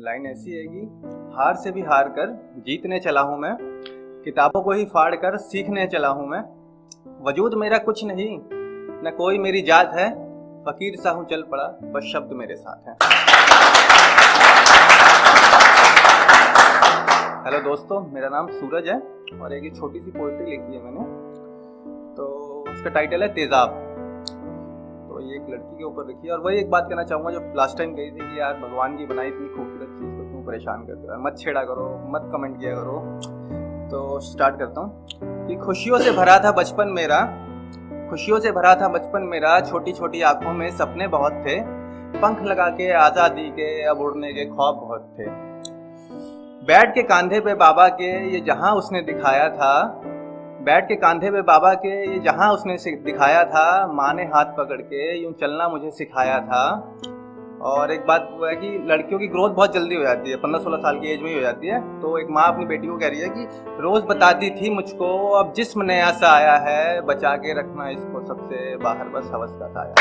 Line ऐसी है कि हार से भी हार कर जीतने चला हूँ मैं, किताबों को ही फाड़ कर सीखने चला हूँ मैं। वजूद मेरा कुछ नहीं, न कोई मेरी जात है, फकीर सा हूँ चल पड़ा, बस शब्द मेरे साथ हैं। हेलो दोस्तों, मेरा नाम सूरज है और एक छोटी सी पोइट्री लिखी है मैंने। तो उसका टाइटल है तेजाब। तो ये एक लड़की के ऊपर लिखी है और वही एक बात कहना चाहूँगा जो लास्ट टाइम कही थी कि यार भगवान की बनाई इतनी खूबसूरत चीज़ को क्यों परेशान करते हो, मत छेड़ा करो, मत कमेंट किया करो। तो स्टार्ट करता हूँ कि खुशियों से भरा था बचपन मेरा, खुशियों से भरा था बचपन मेरा, छोटी छोटी आंखों में सपने बहुत थे, पंख लगा के आज़ादी के अब उड़ने के ख्वाब बहुत थे। बैठ के कांधे पे बाबा के ये जहां उसने दिखाया था, बैठ के कांधे पे बाबा के ये जहां उसने दिखाया था, माँ ने हाथ पकड़ के यूं चलना मुझे सिखाया था। और एक बात वो है कि लड़कियों की ग्रोथ बहुत जल्दी हो जाती है, 15-16 साल की एज में ही हो जाती है। तो एक माँ अपनी बेटी को कह रही है कि रोज़ बताती थी मुझको, अब जिस्म नया सा आया है, बचा के रखना इसको सबसे बाहर, बस हवस का साया।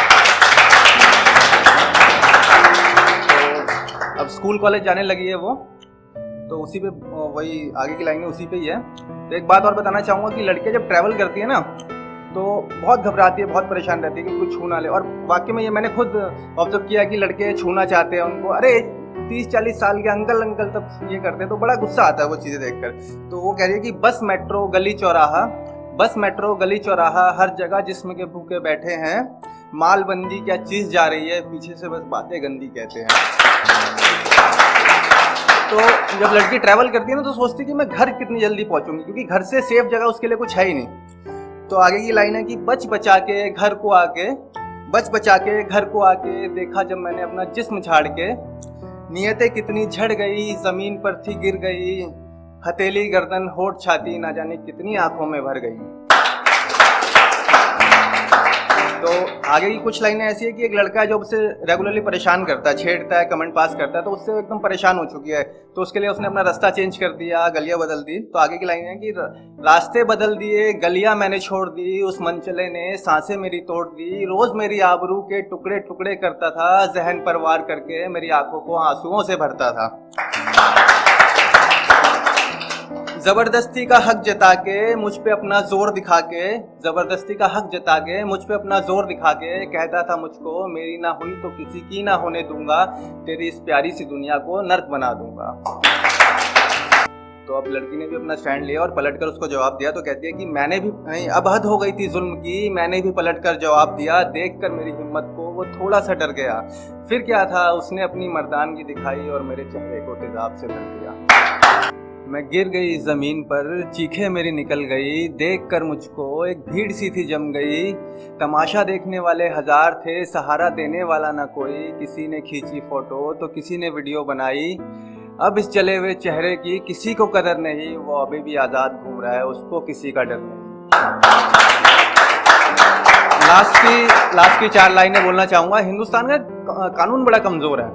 तो अब स्कूल कॉलेज जाने लगी है वो, तो उसी पे वही आगे की लाइनें उसी पे ही है। तो एक बात और बताना चाहूँगा कि लड़कियाँ जब ट्रैवल करती है ना तो बहुत घबराती है, बहुत परेशान रहती है कि कोई छू ना ले। और वाकई में ये मैंने खुद ऑब्जर्व किया कि लड़के छूना चाहते हैं उनको, अरे 30-40 साल के अंकल तब ये करते हैं, तो बड़ा गुस्सा आता है वो चीज़ें देखकर। तो वो कह रही है कि बस मेट्रो गली चौराहा, बस मेट्रो गली चौराहा, हर जगह जिस्म के भूखे बैठे हैं, मालबंदी क्या चीज़ जा रही है, पीछे से बस बातें गंदी कहते हैं। तो जब लड़की ट्रैवल करती है ना तो सोचती है कि मैं घर कितनी जल्दी पहुंचूंगी, क्योंकि घर से सेफ जगह उसके लिए कुछ है ही नहीं। तो आगे की लाइन है कि बच बचा के घर को आके, बच बचा के घर को आके देखा जब मैंने अपना जिस्म झाड़ के, नियतें कितनी झड़ गई, जमीन पर थी गिर गई, हथेली गर्दन होठ छाती ना जाने कितनी आंखों में भर गई। तो आगे की कुछ लाइनें ऐसी है कि एक लड़का है जो उसे रेगुलरली परेशान करता है, छेड़ता है, कमेंट पास करता है, तो उससे एकदम परेशान हो चुकी है। तो उसके लिए उसने अपना रास्ता चेंज कर दिया, गलियां बदल दी। तो आगे की लाइन है कि रास्ते बदल दिए, गलियां मैंने छोड़ दी, उस मनचले ने सांसें मेरी तोड़ दी, रोज मेरी आबरू के टुकड़े टुकड़े करता था, जहन पर वार करके मेरी आंखों को आंसुओं से भरता था। जबरदस्ती का हक जता के मुझ पे अपना जोर दिखा के, जबरदस्ती का हक जता के मुझ पे अपना जोर दिखा के कहता था मुझको, मेरी ना हुई तो किसी की ना होने दूंगा, तेरी इस प्यारी सी दुनिया को नर्क बना दूंगा। तो अब लड़की ने भी अपना स्टैंड लिया और पलटकर उसको जवाब दिया। तो कहती है कि मैंने भी नहीं, अब हद हो गई थी जुल्म की, मैंने भी पलटकर जवाब दिया, देखकर मेरी हिम्मत को वो थोड़ा सा डर गया। फिर क्या था, उसने अपनी मर्दानगी दिखाई और मेरे चेहरे को तेजाब से भर दिया। मैं गिर गई ज़मीन पर, चीखें मेरी निकल गई, देखकर मुझको एक भीड़ सी थी जम गई, तमाशा देखने वाले हजार थे, सहारा देने वाला ना कोई, किसी ने खींची फ़ोटो तो किसी ने वीडियो बनाई, अब इस जले हुए चेहरे की किसी को कदर नहीं, वो अभी भी आज़ाद घूम रहा है, उसको किसी का डर नहीं। लास्ट की 4 लाइनें बोलना चाहूँगा। हिंदुस्तान का कानून बड़ा कमज़ोर है,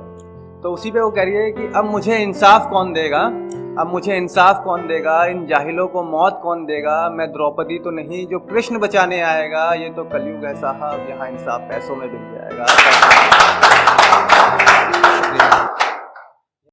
तो उसी पे वो कह रही है कि अब मुझे इंसाफ कौन देगा, अब मुझे इंसाफ कौन देगा, इन जाहिलों को मौत कौन देगा, मैं द्रौपदी तो नहीं जो कृष्ण बचाने आएगा, ये तो कलयुग है साहब, यहाँ इंसाफ पैसों में बिक जाएगा।